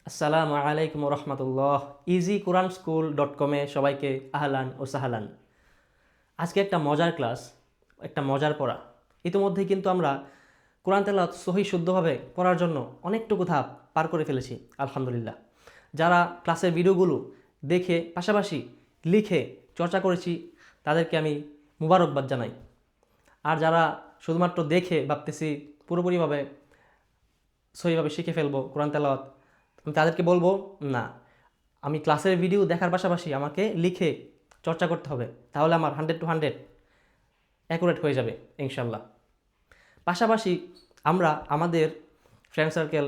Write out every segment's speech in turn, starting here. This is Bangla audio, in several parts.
আসসালামু আলাইকুম রহমতুল্লাহ। easyquranSchool.com-এ সবাইকে আহলান ও সাহালান। আজকে একটা মজার ক্লাস, একটা মজার পড়া। ইতিমধ্যেই কিন্তু আমরা কোরআন তেলাওয়াত সহি শুদ্ধভাবে পড়ার জন্য অনেকটুকু ধাপ পার করে ফেলেছি আলহামদুলিল্লাহ। যারা ক্লাসের ভিডিওগুলো দেখে পাশাপাশি লিখে চর্চা করেছি তাদেরকে আমি মুবারকবাদ জানাই। আর যারা শুধুমাত্র দেখে ভাবতেছি পুরোপুরিভাবে সহিভাবে শিখে ফেলবো কোরআন তেলাওয়াত, আমি তাদেরকে বলবো না, আমি ক্লাসের ভিডিও দেখার পাশাপাশি আমাকে লিখে চর্চা করতে হবে, তাহলে আমার 100 to 100 অ্যাকুরেট হয়ে যাবে ইনশাল্লাহ। পাশাপাশি আমরা আমাদের ফ্রেন্ড সার্কেল,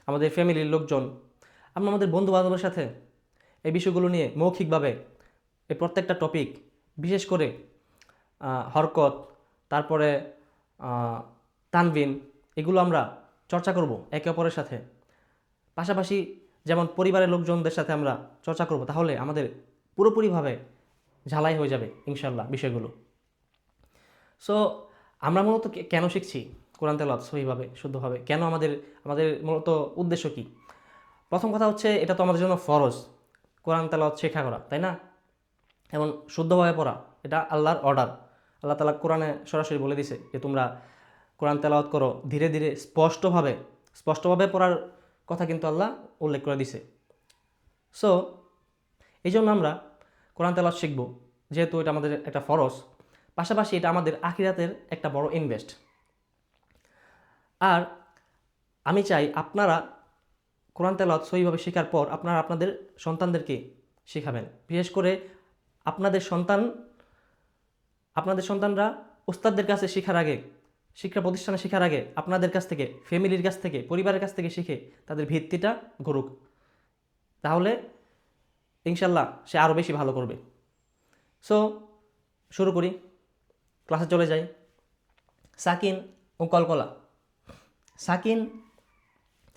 আমাদের ফ্যামিলির লোকজন, আমরা আমাদের বন্ধু বান্ধবের সাথে এই বিষয়গুলো নিয়ে মৌখিকভাবে এই প্রত্যেকটা টপিক, বিশেষ করে হরকত, তারপরে তানবিন, এগুলো আমরা চর্চা করব একে অপরের সাথে। পাশাপাশি যেমন পরিবারের লোকজনদের সাথে আমরা চর্চা করব, তাহলে আমাদের পুরোপুরিভাবে ঝালাই হয়ে যাবে ইনশাল্লাহ বিষয়গুলো। সো আমরা মূলত কেন শিখছি কোরআন তেলাওয়াত সহিভাবে শুদ্ধভাবে, কেন আমাদের আমাদের মূলত উদ্দেশ্য কি? প্রথম কথা হচ্ছে, এটা তো আমাদের জন্য ফরজ কোরআন তেলাওয়াত শেখা করা, তাই না? এবং শুদ্ধভাবে পড়া, এটা আল্লাহর অর্ডার। আল্লাহ তাআলা কোরআনে সরাসরি বলে দিছে যে তোমরা কোরআন তেলাওয়াত করো ধীরে ধীরে, স্পষ্টভাবে পড়ার কথা কিন্তু আল্লাহ উল্লেখ করে দিছে। সো এই জন্য আমরা কোরআন তেলাওয়াত শিখব, যেহেতু এটা আমাদের একটা ফরজ। পাশাপাশি এটা আমাদের আখিরাতের একটা বড় ইনভেস্ট। আর আমি চাই আপনারা কোরআন তেলাওয়াত সহিভাবে শেখার পর আপনারা আপনাদের সন্তানদেরকে শেখাবেন। বিশেষ করে আপনাদের সন্তানরা উস্তাদদের কাছে শেখার আগে, শিক্ষা প্রতিষ্ঠানে শেখার আগে আপনাদের কাছ থেকে, ফ্যামিলির কাছ থেকে, পরিবারের কাছ থেকে শিখে তাদের ভিত্তিটা গড়ুক, তাহলে ইনশাল্লাহ সে আরও বেশি ভালো করবে। সো শুরু করি, ক্লাসে চলে যাই। সাকিন ও কলকলা।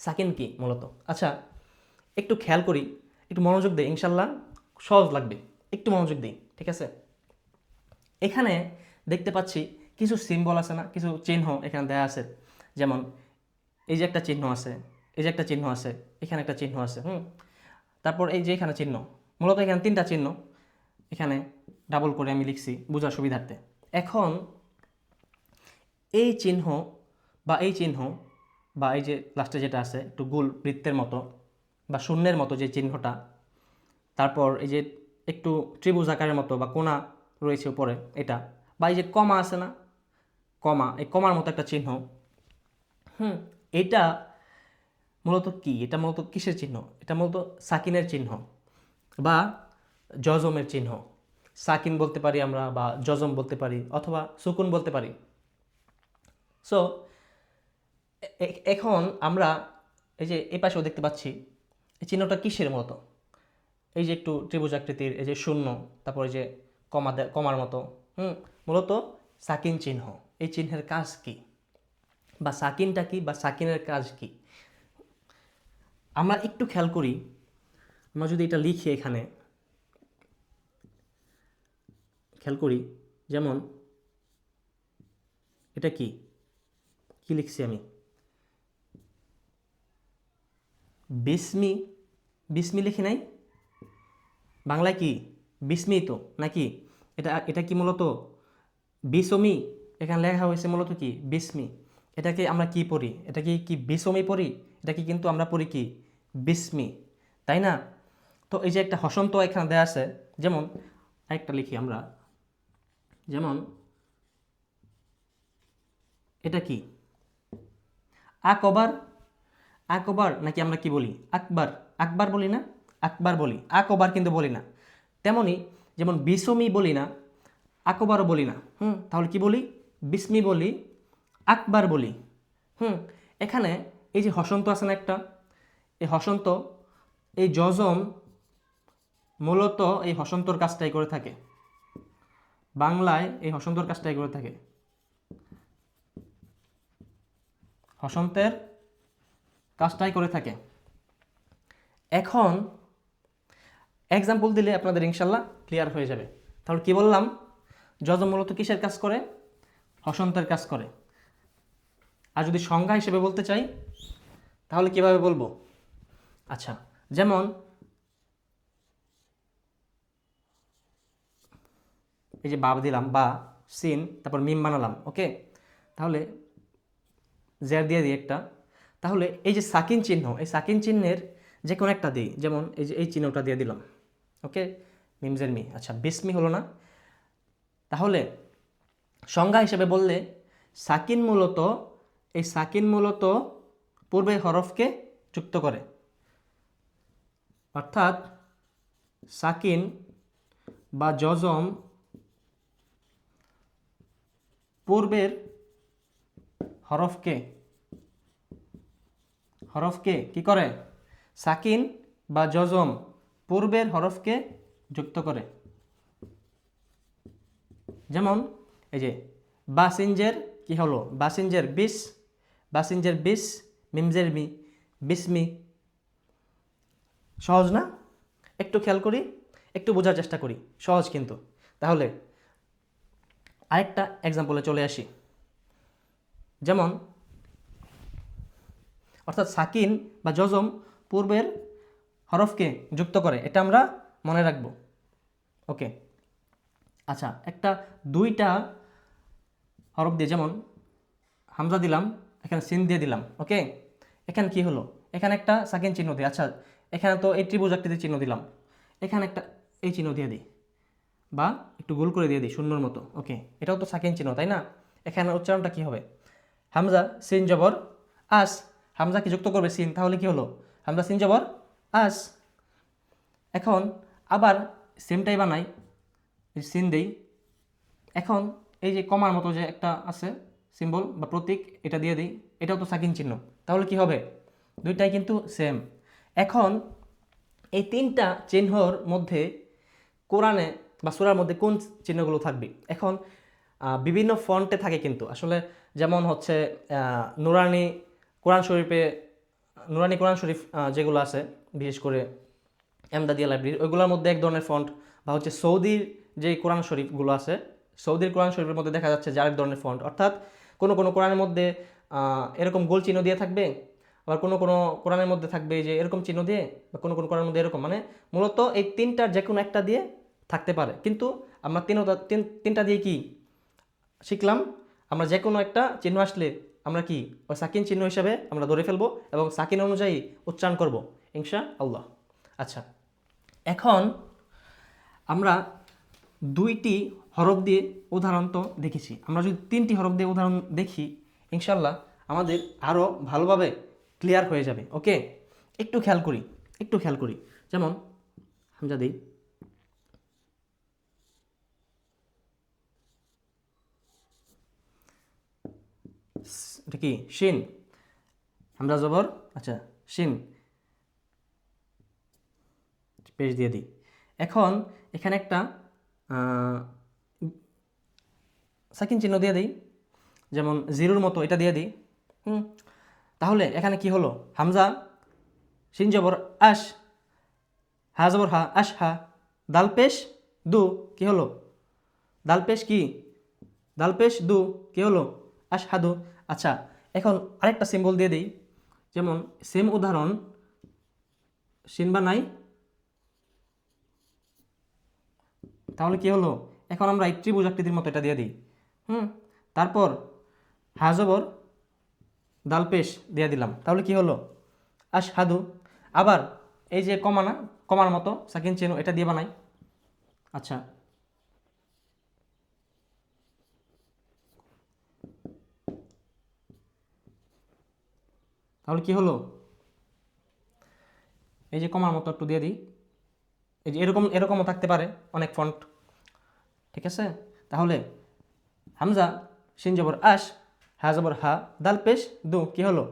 সাকিন কি মূলত? আচ্ছা, একটু খেয়াল করি, একটু মনোযোগ দিই, ইনশাল্লাহ সহজ লাগবে। একটু মনোযোগ দিই, ঠিক আছে? এখানে দেখতে পাচ্ছি কিছু সিম্বল আছে না, কিছু চিহ্ন এখানে দেওয়া আছে। যেমন এই যে একটা চিহ্ন আছে, এই যে একটা চিহ্ন আছে, এখানে একটা চিহ্ন আছে, তারপর এই যে এখানে চিহ্ন, মূলত এখানে 3টা চিহ্ন এখানে ডাবল করে আমি লিখছি বোঝার সুবিধার্থে। এখন এই চিহ্ন বা এই যে লাস্টে যেটা আছে একটু গোল বৃত্তের মতো বা শূন্যের মতো যে চিহ্নটা, তারপর এই যে একটু ত্রিভুজ আকারের মতো বা কোণা রয়েছে উপরে এটা, বা এই যে কমা আছে না, এই কমার মতো একটা চিহ্ন, এটা মূলত কি? এটা মূলত কিসের চিহ্ন? এটা মূলত সাকিনের চিহ্ন বা জজমের চিহ্ন। সাকিন বলতে পারি আমরা, বা জজম বলতে পারি, অথবা সুকুন বলতে পারি। সো এখন আমরা এই যে এই পাশেও দেখতে পাচ্ছি এই চিহ্নটা কিসের মতো? এই যে একটু ত্রিভুজ আকৃতির, এই যে শূন্য, তারপরে যে কমার মতো, মূলত সাকিন চিহ্ন। এই চিহ্নের কাজ কি, বা সাকিনটা কি, বা সাকিনের কাজ কি? আমরা একটু খেয়াল করি, আমরা যদি এটা লিখি এখানে খেয়াল করি, যেমন এটা কি লিখছি আমি? বিসমি লিখি নাই? বাংলায় কি বিস্মি তো নাকি? এটা কি মূলত বিসমি? এখানে লেখা হয়েছে মূলত কি বিস্মি। এটাকে আমরা কি পড়ি? এটা কি বিসমি পড়ি? এটাকে কিন্তু আমরা পড়ি কি বিস্মি, তাই না? তো এই যে একটা হসন্ত এখানে দেয়া আছে, যেমন আরেকটা লিখি আমরা, যেমন এটা কি আকবার নাকি আমরা কি বলি? আকবার বলি না? আকবার বলি, আকবার কিন্তু বলি না। তেমনি যেমন বিসমি বলি না, আকবারও বলি না, তাহলে কি বলি? বিস্মি বলি, আকবার বলি। এখানে এই যে হসন্ত আছে না একটা, এই হসন্ত, এই জজম মূলত এই হসন্তর কাজটাই করে থাকে। বাংলায় এই হসন্তর কাজটাই করে থাকে, হসন্তের কাজটাই করে থাকে। এখন এক্সাম্পল দিলে আপনাদের ইনশাল্লাহ ক্লিয়ার হয়ে যাবে। তাহলে কি বললাম? যজম মূলত কিসের কাজ করে? হসন্তের কাজ করে। আর যদি সংজ্ঞা হিসেবে বলতে চাই তাহলে কিভাবে বলবো? আচ্ছা, যেমন এই যে বা দিলাম, বা সিন, তারপর মিম বানালাম। ওকে, তাহলে জের দিয়ে দিই একটা। তাহলে এই যে সাকিন চিহ্ন, এই সাকিন চিহ্নের যে কোনো একটা দিই, যেমন এই যে এই চিহ্নটা দিয়ে দিলাম। ওকে, মিমজের মি। আচ্ছা, বিসমি হলো না? তাহলে সংজ্ঞা হিসেবে বললে সাকিন মূলত, এই সাকিন মূলত পূর্বের হরফকে যুক্ত করে, অর্থাৎ সাকিন বা জজম পূর্বের হরফকে কি করে? সাকিন বা জজম পূর্বের হরফকে যুক্ত করে। যেমন এই যে বাসিনজের কি হলো? বাসিনজের বিস, বাসিনজের বিস, মিমজের মি, বিসমি। সহজ না? একটু খেয়াল করি, একটু বোঝার চেষ্টা করি, সহজ কিন্তু। তাহলে আরেকটা এক্সাম্পলে চলে আসি। যেমন অর্থাৎ সাকিন বা জজম পূর্বের হরফকে যুক্ত করে, এটা আমরা মনে রাখবো। ওকে, আচ্ছা, একটা দুইটা হরফ দিয়ে, যেমন হামজা দিলাম, এখানে সিন দিয়ে দিলাম। ওকে, এখানে কি হলো? এখানে একটা সাকিন চিহ্ন দিই। আচ্ছা, এখানে তো এই ত্রিভুজ আকৃতির চিহ্ন দিলাম, এখানে একটা এই চিহ্ন দিয়ে দিই, বা একটু গোল করে দিয়ে দিই শূন্যর মতো। ওকে, এটাও তো সাকিন চিহ্ন, তাই না? এখানে উচ্চারণটা কি হবে? হামজা সিন জবর আস, হামজা কি যুক্ত করবে সিন, তাহলে কি হলো? হামজা সিন জবর আস। এখন আবার সেমটাই বানাই, সিন দেই। এখন এই যে কমার মতো যে একটা আছে সিম্বল বা প্রতীক, এটা দিয়ে দিই, এটাও তো সাকিন চিহ্ন, তাহলে কি হবে? দুইটাই কিন্তু সেম। এখন এই তিনটা চিহ্নর মধ্যে কোরআনে বা সূরার মধ্যে কোন চিহ্নগুলো থাকবে? এখন বিভিন্ন ফন্টে থাকে কিন্তু আসলে, যেমন হচ্ছে নুরানি কোরআন শরীফে, নুরানি কোরআন শরীফ যেগুলো আছে, বিশেষ করে এমদাদিয়া লাইব্রেরি, ওইগুলোর মধ্যে এক ধরনের ফন্ট, বা হচ্ছে সৌদির যে কোরআন শরীফগুলো আছে, সৌদির কোরআন শরীফের মধ্যে দেখা যাচ্ছে যে আরেক ধরনের ফন্ট। অর্থাৎ কোনো কোনো কোরআনের মধ্যে এরকম গোল চিহ্ন দিয়ে থাকবে, আবার কোনো কোনো কোরআনের মধ্যে থাকবে যে এরকম চিহ্ন দিয়ে, বা কোনো কোনো কোরআনের মধ্যে এরকম, মানে মূলত এই তিনটার যে কোনো একটা দিয়ে থাকতে পারে। কিন্তু আমরা তিনটা দিয়ে কি শিখলাম? আমরা যে কোনো একটা চিহ্ন আসলে আমরা কি ওই সাকিন চিহ্ন হিসাবে আমরা ধরে ফেলবো এবং সাকিন অনুযায়ী উচ্চারণ করব ইনশা আল্লাহ। আচ্ছা, এখন আমরা দুইটি হরফ দিয়ে উদাহরণ তো দেখেছি, আমরা যদি তিনটি হরফ দিয়ে উদাহরণ দেখি ইনশাল্লাহ আমাদের আরও ভালোভাবে ক্লিয়ার হয়ে যাবে। ওকে, একটু খেয়াল করি, একটু খেয়াল করি। যেমন হামজা দিই, এটা কি শিন, হামজা জবর, আচ্ছা শিন, পেশ দিয়ে দিই। এখন এখানে একটা সাকিন চিহ্ন দিয়ে দিই, যেমন জিরোর মতো এটা দিয়ে দিই। তাহলে এখানে কি হলো? হামজা শিন জবর আশ, হা জবর হা, আশ হা, দাল পেশ দু, কি হলো? দাল পেশ কি? দাল পেশ দু, কি হলো? আশ হাদু। আচ্ছা, এখন আরেকটা সিম্বল দিয়ে দিই, যেমন সেম উদাহরণ, শিন বা নাই, তাহলে কি হলো? এখন আমরা এই ত্রিভুজ আকৃতির মতো এটা দিয়ে দিই। তারপর হা জবর দাল পেশ দিয়ে দিলাম, তাহলে কি হলো? আশ হাদু। আবার এই যে কমানা, কমার মতো সাকিন চিহ্ন, এটা দিয়ে বানাই। আচ্ছা, তাহলে কি হলো? এই যে কমার মতো একটু দিয়ে দিই, এই যে এরকম এরকমও থাকতে পারে অনেক ফন্ট, ঠিক আছে? তাহলে হামজা শিন জবর আশ, হা জবর হা, দাল পেশ দু, কি হলো?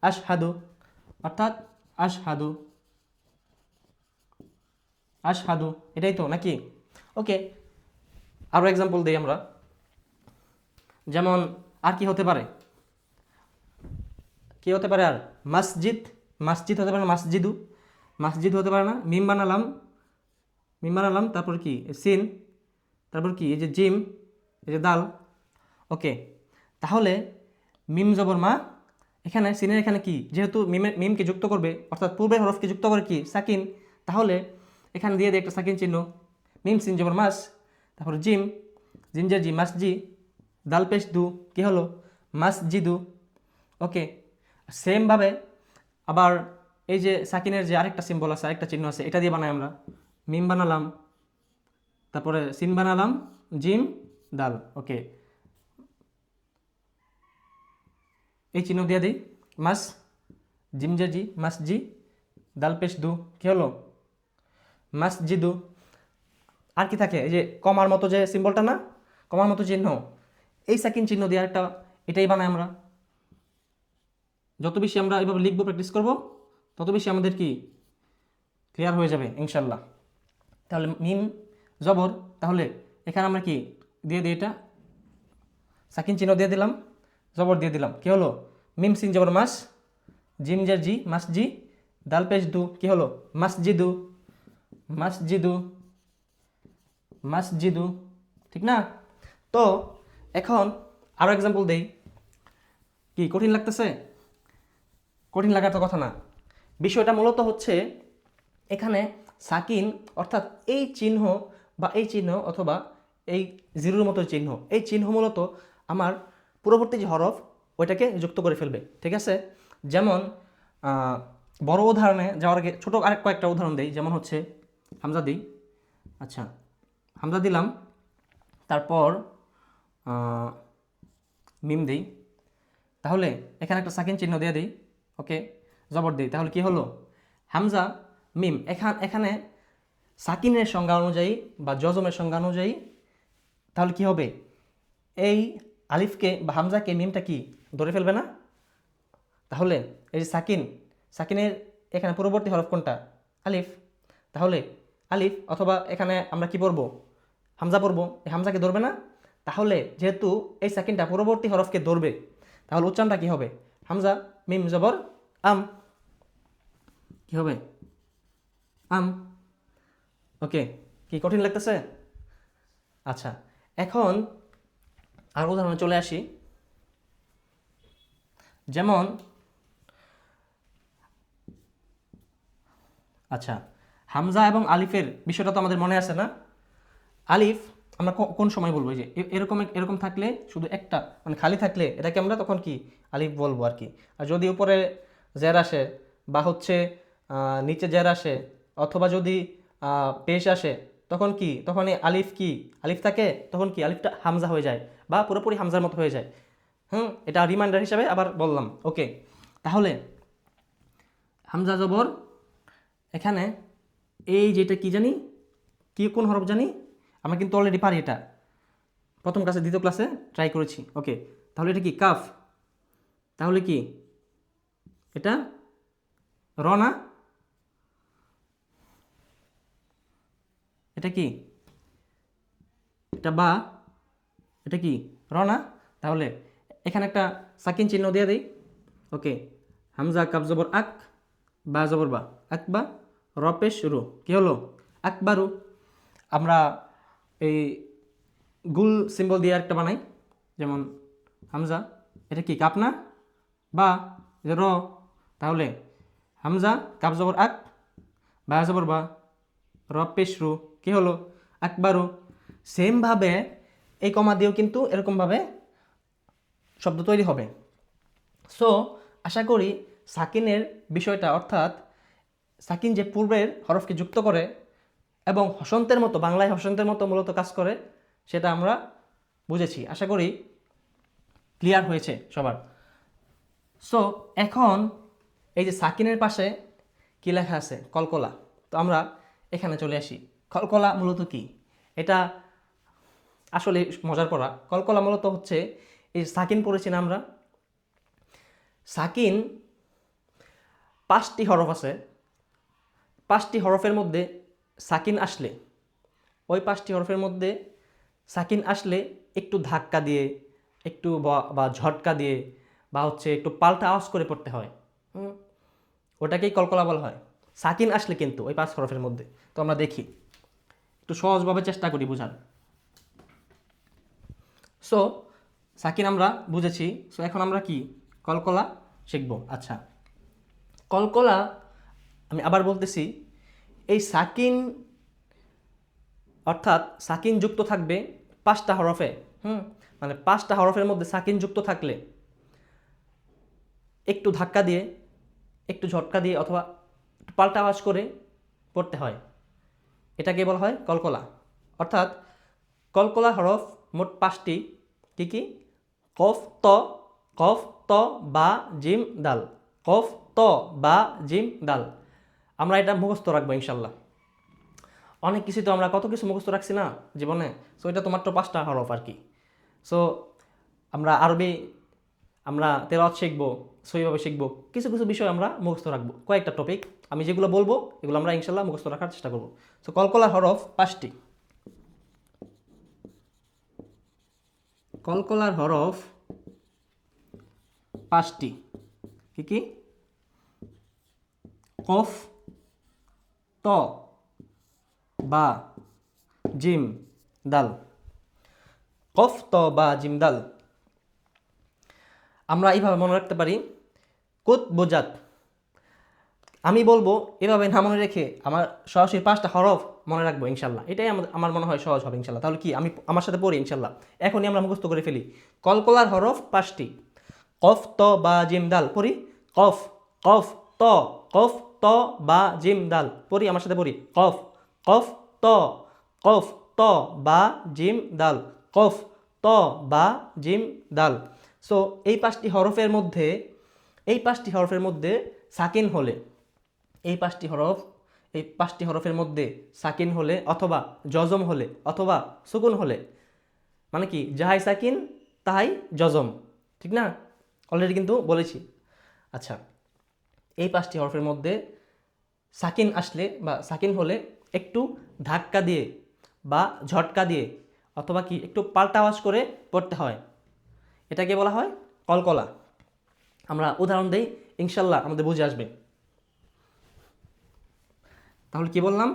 আশ হাদু, অর্থাৎ আশ হাদু, আশ হাদু, এটাই তো নাকি? ওকে, আরও এক্সাম্পল দিই আমরা। যেমন আর কি হতে পারে? কি হতে পারে আর? মসজিদ, মসজিদ হতে পারে না, মসজিদু, মসজিদ হতে পারে না? মিম বানালাম, মিম বানালাম, তারপর কি সিন, তারপর কি এই যে জিম, এই যে দাল। ওকে, তাহলে মিম জবর মা, এখানে সিনের এখানে কি, যেহেতু মিমকে যুক্ত করবে অর্থাৎ পূর্বের হরফকে যুক্ত করে কি সাকিন, তাহলে এখানে দিয়ে দেয় একটা সাকিন চিহ্ন। মিম সিন জবর মাস, তারপর জিম, জিমজের জি মাস জি, দাল পেশ দু, কি হলো মাস জি দু। ওকে, সেমভাবে আবার এই যে সাকিনের যে আরেকটা সিম্বল আছে, আরেকটা চিহ্ন আছে, এটা দিয়ে বানাই আমরা। মিম বানালাম, তারপরে সিন বানালাম, জিম দাল। ওকে, এই চিহ্ন দিয়ে দিই, মাস জিমজে জি মাস জি, দাল পেশ দু, কি হলো মাস জি দু। আর কি থাকে, এই যে কমার মতো যে সিম্বলটা না, কমার মতো চিহ্ন, এই সাকিন চিহ্ন দিয়ে আরেকটা, এটাই বানাই আমরা। যত বেশি আমরা এভাবে লিখবো, প্র্যাকটিস করব, তত বেশি আমাদের কি ক্লিয়ার হয়ে যাবে ইনশাল্লাহ। তাহলে মিম জবর, তাহলে এখানে আমরা কি দিয়ে দিই, এটা সাকিন চিহ্ন দিয়ে দিলাম, জবর দিয়ে দিলাম, কি হলো মিম সিন জবর মাস, জিম জের জি মাস জি, দাল পেশ দু, কি হলো মাস জি দু, মাস জি দু, মাস জি দু, ঠিক না? তো এখন আরও এক্সাম্পল দেই। কি কঠিন লাগতেছে? কঠিন লাগার তো কথা না। বিষয়টা মূলত হচ্ছে এখানে সাকিন অর্থাৎ এই চিহ্ন বা এই চিহ্ন অথবা এই জিরোর মতো চিহ্ন, এই চিহ্ন মূলত আমার পূর্ববর্তী যে হরফ ওইটাকে যুক্ত করে ফেলবে, ঠিক আছে? যেমন বড় উদাহরণে যাওয়ার আগে ছোটো আরেক কয়েকটা উদাহরণ দিই। যেমন হচ্ছে হামজা দিই, আচ্ছা হামজা দিলাম, তারপর মিম দিই, তাহলে এখানে একটা সাকিন চিহ্ন দিয়ে দিই। ওকে, জবর দিই, তাহলে কি হলো হামজা মিম। এখানে সাকিনের সংজ্ঞা অনুযায়ী বা জজমের সংজ্ঞা অনুযায়ী তাহলে কি হবে, এই আলিফকে বা হামজাকে মিমটা কি ধরে ফেলবে না? তাহলে এই যে সাকিনের এখানে পূর্ববর্তী হরফ কোনটা, আলিফ। তাহলে আলিফ অথবা এখানে আমরা কি পড়বো, হামজা পড়বো, এই হামজাকে ধরবে না? তাহলে যেহেতু এই সাকিনটা পূর্ববর্তী হরফকে ধরবে, তাহলে উচ্চারণটা কি হবে, হামজা মিম জবর আম, কি হবে আম। ওকে, কি কঠিন লাগতেছে? আচ্ছা, এখন আর উদাহরণে চলে আসি। যেমন আচ্ছা, হামজা এবং আলিফের বিষয়টা তো আমাদের মনে আছে না? আলিফ আমরা কোন সময় বলবো, যে এরকম এরকম থাকলে, শুধু একটা মানে খালি থাকলে এটাকে আমরা তখন কি আলিফ বলবো আর কি। আর যদি উপরে জের আসে বা হচ্ছে নিচে জের আসে অথবা যদি পেশ আসে, তখন কি, তখন এই আলিফ কি আলিফ থাকে, তখন কি আলিফটা হামজা হয়ে যায় বা পুরোপুরি হামজার মতো হয়ে যায়। এটা রিমাইন্ডার হিসাবে আবার বললাম। ওকে, তাহলে হামজা জবর এখানে এই যেটা কি জানি, কি কোন হরফ জানি, আমরা কিন্তু অলরেডি পারি এটা, প্রথম ক্লাসে দ্বিতীয় ক্লাসে ট্রাই করেছি। ওকে, তাহলে এটা কি কাফ, তাহলে কি এটা র না, এটা কি এটা বা, এটা কি র না? তাহলে এখানে একটা সাকিন চিহ্ন দিয়ে দিই। ওকে, হামজা কাফ জবর আক, বা জবর বা, আক বা, র পেশ রু, কি হলো আকবারু। আমরা এই গুল সিম্বল দিয়ে একটা বানাই, যেমন হামজা, এটা কি কাপ না, বা র, তাহলে হামজা কাপ জবর আক, বা জবর বা, র পেশ রু, কি হলো আকবারু। সেমভাবে এই কমা দিয়েও কিন্তু এরকমভাবে শব্দ তৈরি হবে। সো আশা করি সাকিনের বিষয়টা, অর্থাৎ সাকিন যে পূর্বের হরফকে যুক্ত করে এবং হসন্তের মতো, বাংলায় হসন্তের মতো মূলত কাজ করে, সেটা আমরা বুঝেছি। আশা করি ক্লিয়ার হয়েছে সবার। সো এখন এই যে সাকিনের পাশে কি লেখা আছে, কলকলা। তো আমরা এখানে চলে আসি। কলকলা মূলত কি, এটা আসলে মজার পড়া। কলকলা মূলত হচ্ছে এই সাকিন পড়েছি না আমরা, সাকিন 5টি হরফ আছে, 5টি হরফের মধ্যে সাকিন আসলে, ওই 5টি হরফের মধ্যে সাকিন আসলে একটু ধাক্কা দিয়ে, একটু বা ঝটকা দিয়ে, বা হচ্ছে একটু পাল্টা আওয়াজ করে পড়তে হয়। ওটাকেই কলকলা বলা হয় সাকিন আসলে, কিন্তু ওই 5 হরফের মধ্যে। তো আমরা দেখি, একটু সহজভাবে চেষ্টা করি বোঝার। সো সাকিন আমরা বুঝেছি। সো এখন আমরা কি কলকলা শিখব। আচ্ছা, কলকলা, আমি আবার বলতেছি, এই সাকিন অর্থাৎ সাকিন যুক্ত থাকবে 5টা হরফে। মানে 5টা হরফের মধ্যে সাকিন যুক্ত থাকলে একটু ধাক্কা দিয়ে, একটু ঝটকা দিয়ে অথবা পাল্টা আওয়াজ করে পড়তে হয়। এটাকে বলা হয় কলকলা। অর্থাৎ কলকলা হরফ মোট 5টি। কি কি? কফ ত, কফ ত বা জিম দাল, কফ ত বা জিম দাল। আমরা এটা মুখস্থ রাখবো ইনশাল্লাহ। অনেক কিছু তো আমরা কত কিছু মুখস্থ রাখছি না জীবনে। সো এটা তো মাত্র 5টা হরফ আর কি। সো আমরা আরবি, আমরা তেলাওয়াত শিখবো, সহিভাবে শিখবো, কিছু কিছু বিষয় আমরা মুখস্থ রাখবো। কয়েকটা টপিক আমি যেগুলো বলবো এগুলো আমরা ইনশাল্লাহ মুখস্থ রাখার চেষ্টা করবো। সো কলকলার হরফ 5টি। কলকলার হরফ 5টি। কি কি? কফ ত বা জিম দাল, কফ ত বা জিম দাল। আমরা এইভাবে মনে রাখতে পারি। কুত বোজাত, আমি বলবো এভাবে না মনে রেখে আমার সরাসরি 5টা হরফ মনে রাখবো ইনশাল্লাহ। এটাই আমার মনে হয় সহজ হবে ইনশাল্লাহ। তাহলে কি আমি আমার সাথে পড়ি ইনশাল্লাহ, এখনই আমরা মুখস্থ করে ফেলি। কলকলার হরফ 5টি। কফ ত বা জিম দাল, পড়ি। কফ, কফ ত, কফ ত বা জিম দাল, পড়ি, আমার সাথে পড়ি। কফ, কফ ত, কফ ত বা জিম দাল, কফ ত বা জিম দাল। সো এই 5টি হরফের মধ্যে, এই 5টি হরফের মধ্যে সাকিন হলে, এই 5টি হরফ, এই 5টি হরফের মধ্যে সাকিন হলে অথবা জজম হলে অথবা সুকুন হলে, মানে কি যাহাই সাকিন তাহাই জজম, ঠিক না? অলরেডি কিন্তু বলেছি। আচ্ছা, এই 5টি হরফের মধ্যে সাকিন আসলে বা সাকিন হলে একটু ধাক্কা দিয়ে বা ঝটকা দিয়ে অথবা কি একটু পাল্টা আওয়াজ করে পড়তে হয়। এটাকে বলা হয় কলকলা। আমরা উদাহরণ দেই, ইনশাল্লাহ আমাদের বুঝে আসবে। তাহলে কি বললাম?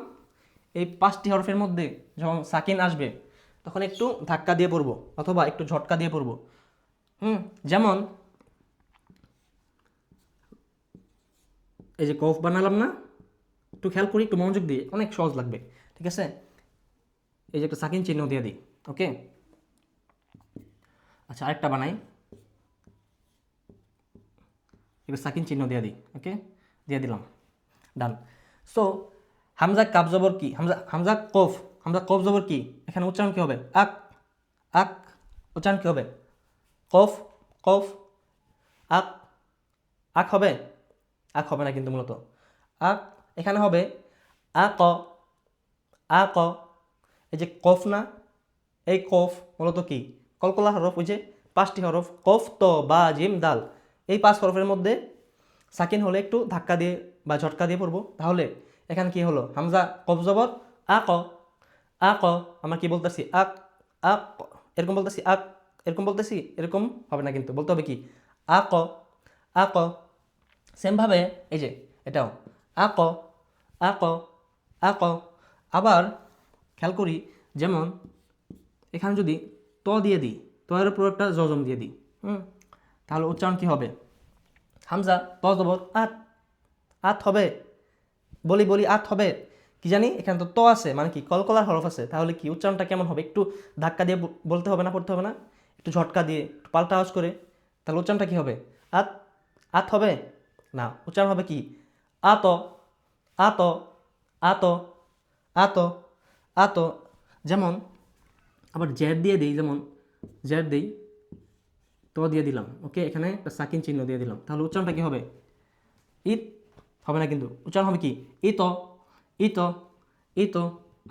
এই 5টি হরফের মধ্যে যখন সাকিন আসবে তখন একটু ধাক্কা দিয়ে পড়বো অথবা একটু ঝটকা দিয়ে পড়বো। যেমন এই যে কফ বানালাম না, একটু খেয়াল করি, একটু মনোযোগ দিয়ে, অনেক সহজ লাগবে, ঠিক আছে? এই যে একটা সাকিন চিহ্ন দিয়ে দিই, ওকে? আচ্ছা, আরেকটা বানাই, একটু সাকিন চিহ্ন দিয়ে দিই, ওকে? দিয়ে দিলাম, ডান। সো হামজা কাব জবর কি? হামজা, হামজা কফ, হামজা কফ জবর কি? এখানে উচ্চারণ কি হবে? আক, আক। উচ্চারণ কি হবে? কফ, কফ, আক, আক হবে? আক হবে না কিন্তু মূলত। আক এখানে হবে আ ক, আ ক। এই যে কফ না, এই কফ মূলত কি? কলকলা হরফ। ওই যে 5টি হরফ, কফ ত বা জিম দাল, এই 5 হরফের মধ্যে সাকিন হলে একটু ধাক্কা দিয়ে বা ঝটকা দিয়ে পড়বো। তাহলে এখানে কি হলো? হামজা কফ জবর আ ক, আ ক। আমরা কি বলতেছি? আক, আক, এরকম বলতেছি। আক, এরকম বলতেছি, এরকম হবে না কিন্তু, বলতে হবে কি? আ ক, আ ক। সেমভাবে এই যে এটাও আ ক, আ ক, আ ক। আবার খেয়াল করি, যেমন এখানে যদি ত দিয়ে দিই, ত এর উপর একটা জজম দিয়ে দিই, তাহলে উচ্চারণ কি হবে? হামজা ত জবর আত, আত হবে। বলি বলি আত হবে। কি জানি এখানে তো ত আছে, মানে কি কলকলার হরফ আছে। তাহলে কি উচ্চারণটা কেমন হবে? একটু ধাক্কা দিয়ে বলতে হবে না, পড়তে হবে না? একটু ঝটকা দিয়ে, একটু পাল্টা আওয়াজ করে, তাহলে উচ্চারণটা কি হবে? আত, আত হবে না, উচ্চারণ হবে কি? আত, আত, আত, আত, আত। যেমন আবার জেড দিয়ে দিই, যেমন জেড দিই, তো দিয়ে দিলাম, ওকে? এখানে একটা সাকিন চিহ্ন দিয়ে দিলাম, তাহলে উচ্চারণটা কি হবে? ইত হবে না কিন্তু, উচ্চারণ হবে কি? ইত, ইত, ইত।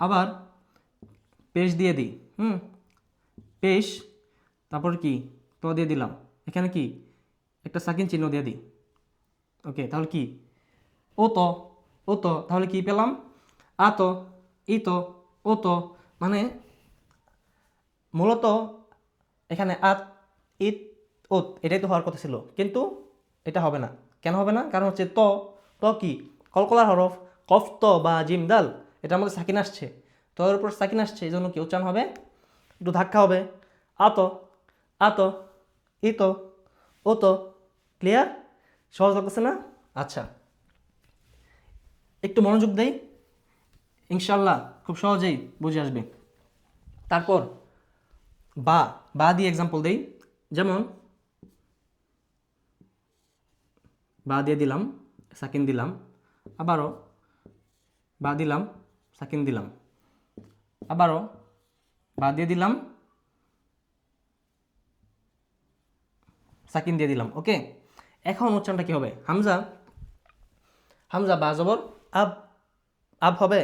আবার পেশ দিয়ে দিই, পেশ, তারপর কি তো দিয়ে দিলাম, এখানে কি একটা সাকিন চিহ্ন দিয়ে দিই, ওকে? তাহলে কি? ও তো, ও তো। তাহলে কি পেলাম? আত, ইত, ও তো। মানে মূলত এখানে আত, ইত, ওত এটাই তো হওয়ার কথা ছিল, কিন্তু এটা হবে না। কেন হবে না? কারণ হচ্ছে ত, ত কি কলকলার হরফ, কফ ত বা জিম দাল, এটার মধ্যে সাকিন আসছে, তো এর উপর সাকিন আসছে, এই জন্য কি উচ্চারণ হবে? একটু ধাক্কা হবে। আত, আত, ইত, ওত। ক্লিয়ার? সহজ লাগতেছে না? আচ্ছা, একটু মনোযোগ দেই, ইনশাল্লাহ খুব সহজেই বুঝে আসবে। তারপর বা বা দিয়ে এক্সাম্পল দেই। যেমন বা দিয়ে দিলাম, সাকিন দিলাম, আবারও বা দিলাম, সাকিন দিলাম, আবারও বা দিয়ে দিলাম, সাকিন দিয়ে দিলাম। ওকে, এখন উচ্চারণটা কি হবে? হামজা, হামজা বা জবর আব, আব হবে।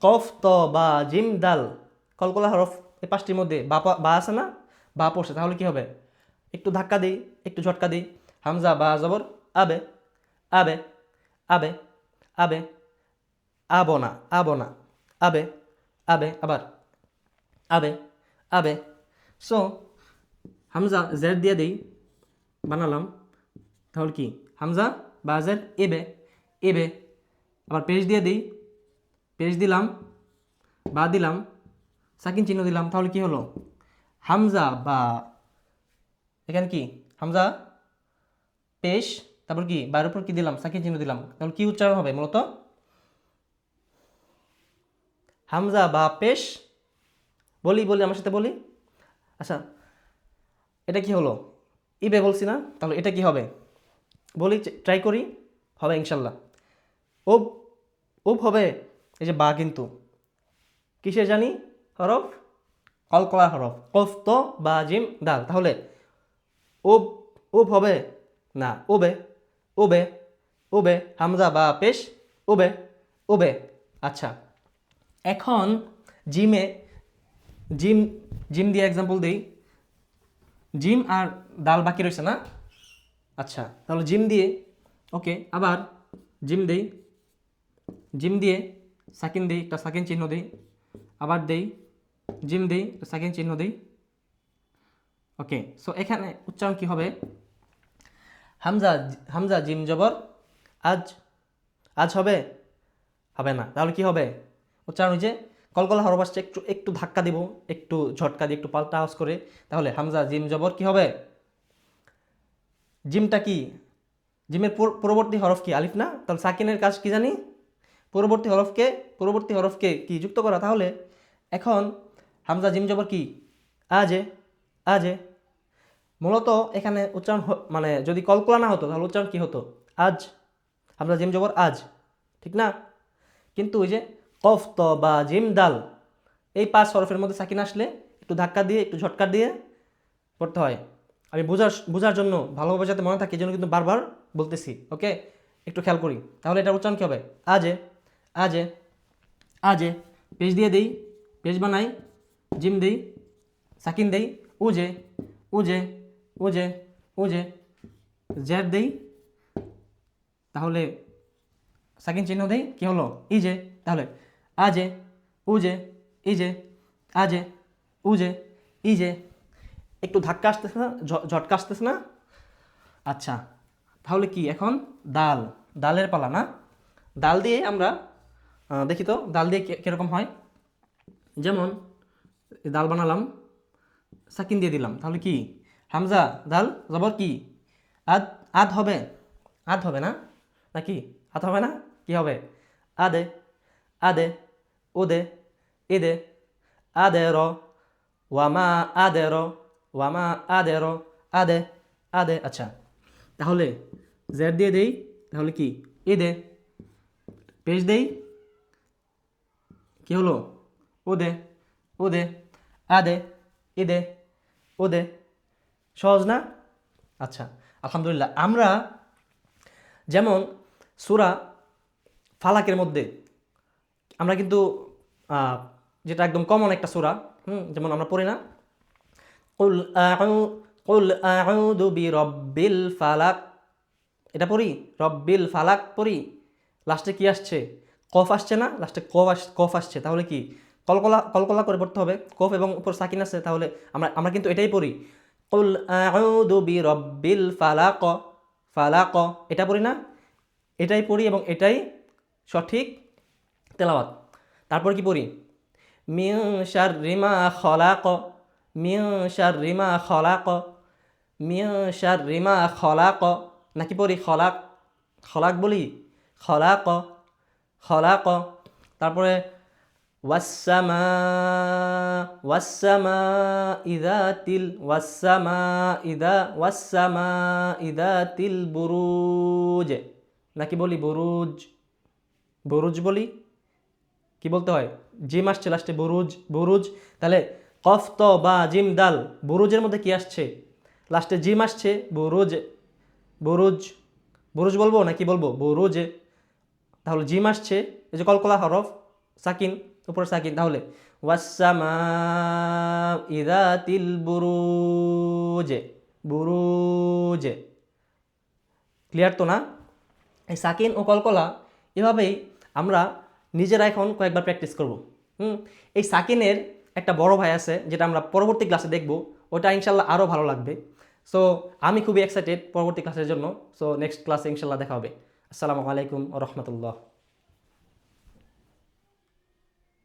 কফ ত বা জিম দাল, কলকলা হরফ এই পাঁচটির মধ্যে বা আছে না? বা পড়ছে, তাহলে কি হবে? একটু ধাক্কা দিই, একটু ঝটকা দিই। হামজা বা জবর আবে, আবে, আবে, আবে, আবনা, আবনা, আবে, আবে, আবার আবে, আবে। সো হামজা জেড দিয়ে দিই, বানালাম, তাহলে কি? হামজা বা জেড এবে, এবে। আবার পেশ দিয়ে দিই, পেশ দিলাম, বা দিলাম, সাকিন চিহ্ন দিলাম, তাহলে কি হলো? হামজা বা, এখানে কি? হামজা পেশ, তারপর কি? বার উপর কি দিলাম? সাকিন চিহ্ন দিলাম, তাহলে কি উচ্চারণ হবে মূলত? হামজা বা পেশ। বলি বলি আমার সাথে বলি। আচ্ছা, এটা কি হলো? ইবে বলছি না? তাহলে এটা কি হবে? বলি, ট্রাই করি, হবে ইনশাল্লাহ। ওব, ওব হবে। এই যে বা কিন্তু কিসে জানি হরফ? কলকলা হরফ, কফ তো বা জিম দাল, তাহলে ওব, ওব হবে না, ওবে, ওবে, ওবে। হামজা বা পেশ, ওবে, ওবে। আচ্ছা, এখন জিমে, জিম, জিম দিয়ে এক্সাম্পল দিই। জিম আর দাল বাকি রয়েছে না? আচ্ছা, তাহলে জিম দিয়ে, ওকে, আবার জিম দেই, জিম দিয়ে সাকিন দিই, একটা সাকিন চিহ্ন দিই, আবার দেই, জিম দিই, একটা সাকিন চিহ্ন দিই। ওকে, সো এখানে উচ্চারণ কি হবে? হামজা, হামজা জিম জবর আজ, আজ হবে? হবে না, তাহলে কি হবে? উচ্চারণ যে কলকলা হরফ আসছে, একটু একটু ধাক্কা দিব, একটু ঝটকা দিয়ে, একটু পাল্টা আওয়াজ করে, তাহলে হামজা জিম জবর কি হবে? জিমটা কি? জিমের পরবর্তী হরফ কি? আলিফ না? তাহলে সাকিনের কাজ কি জানি? পরবর্তী হরফকে, পরবর্তী হরফকে কি যুক্ত করা। তাহলে এখন হামজা জিম জবর কি? আজে, আজে। মূলত এখানে উচ্চারণ মানে যদি কলকলা না হতো তাহলে উচ্চারণ কি হতো? আজ, হামজা জিম জবর আজ, ঠিক না? কিন্তু ওই যে কফ ত বা জিম দাল, এই পাঁচ হরফের মধ্যে সাকিন আসলে একটু ধাক্কা দিয়ে, একটু ঝটকা দিয়ে পড়তে হয়। আমি বোঝার জন্য, ভালোভাবে যাতে মনে থাকে এই জন্য কিন্তু বারবার বলতেছি। ওকে, একটু খেয়াল করি। তাহলে এটা উচ্চারণ কী হবে? আজে, আজে, আজে। পেজ দিয়ে দিই, পেজ বানাই, জিম দিই, সাকিন দেই, উজে, উজে, উজে, উজে, জ্যাব দেই, তাহলে সাকিন চিহ্ন দেই, কি হলো? ইজে। তাহলে আজে, উজে, ইজে, আজে, উজে, ইজে। একটু ধাক্কা আসতেছে না? ঝটকা আসতেছে না? আচ্ছা, তাহলে কি এখন? দাল, দালের পালা না? দাল দিয়ে আমরা দেখি তো দাল দিয়ে কীরকম হয়। যেমন দাল বানালাম, সাকিন দিয়ে দিলাম, তাহলে কি? হামজা দাল জবর কি? আদ, আদ হবে? আদ হবে না? নাকি আদ হবে না? কি হবে? আদে, আদে, ওদে, এদে, আদে র, ওয়ামা আদে র, ওয়ামা আদে র, আদে, আদে। আচ্ছা, তাহলে জেড দিয়ে দেই, তাহলে কি? এদে। পেশ দেই, কি হলো? ওদে, ওদে, আদে, এদে, ওদে। সহজ না? আচ্ছা, আলহামদুলিল্লাহ। আমরা যেমন সূরা ফালাকের মধ্যে আমরা কিন্তু যেটা একদম কমন একটা সূরা, যেমন আমরা পড়ি না, কুল আউ, কুল আউযু বিরব্বিল ফালাক, এটা পড়ি, রব্বিল ফালাক পড়ি, লাস্টে কি আসছে? কফ আসছে না? লাস্টে কফ আসছে, তাহলে কি? কলকলা, কলকলা করে পড়তে হবে, কফ এবং উপর সাকিন আছে, তাহলে আমরা আমরা কিন্তু এটাই পড়ি, কুল আউযু বিরব্বিল ফালাক, ফালাক, এটা পড়ি না? এটাই পড়ি এবং এটাই সঠিক তেলাওয়াত। তারপর কি পড়ি? মিন শাররি মা খলাক, মিন শাররি মা খলাক, মিন শাররি মা খলাক, নাকি পড়ি খলাক, খলাক বলি, খলাক, খলাক। তারপরে ওয়াসসামা, ওয়াসসামা ইদাতিল, ওয়াসসামা ইদা, ওয়াসসামা ইদাতিল বুরুজ, নাকি বলি বুরুজ, বুরুজ বলি, কি বলতে হয়, জিম আসছে লাস্টে, বুরুজ, বুরুজ। তাহলে কফ ত বা জিম দাল, বুরুজের মধ্যে কি আসছে, লাস্টে জিম আসছে, বুরুজ, বুরুজ, বুরুজ বলবো নাকি বলবো বুরুজ। তাহলে জিম আসছে, এই যে কলকলা হরফ, সাকিন, উপরে সাকিন। তাহলে ওয়াসসামা ইদাতিল বুরুজ, বুরুজ। ক্লিয়ার তো না? এই সাকিন ও কলকলা এভাবেই আমরা নিজেরা এখন কয়েকবার প্র্যাকটিস করব। এই সাকিনের একটা বড় ভাই আছে, যেটা আমরা পরবর্তী ক্লাসে দেখব, ওটা ইনশাল্লাহ আরও ভালো লাগবে। সো আমি খুবই এক্সাইটেড পরবর্তী ক্লাসের জন্য। সো নেক্সট ক্লাসে ইনশাল্লাহ দেখা হবে। আসসালামু আলাইকুম ওয়া রাহমাতুল্লাহ।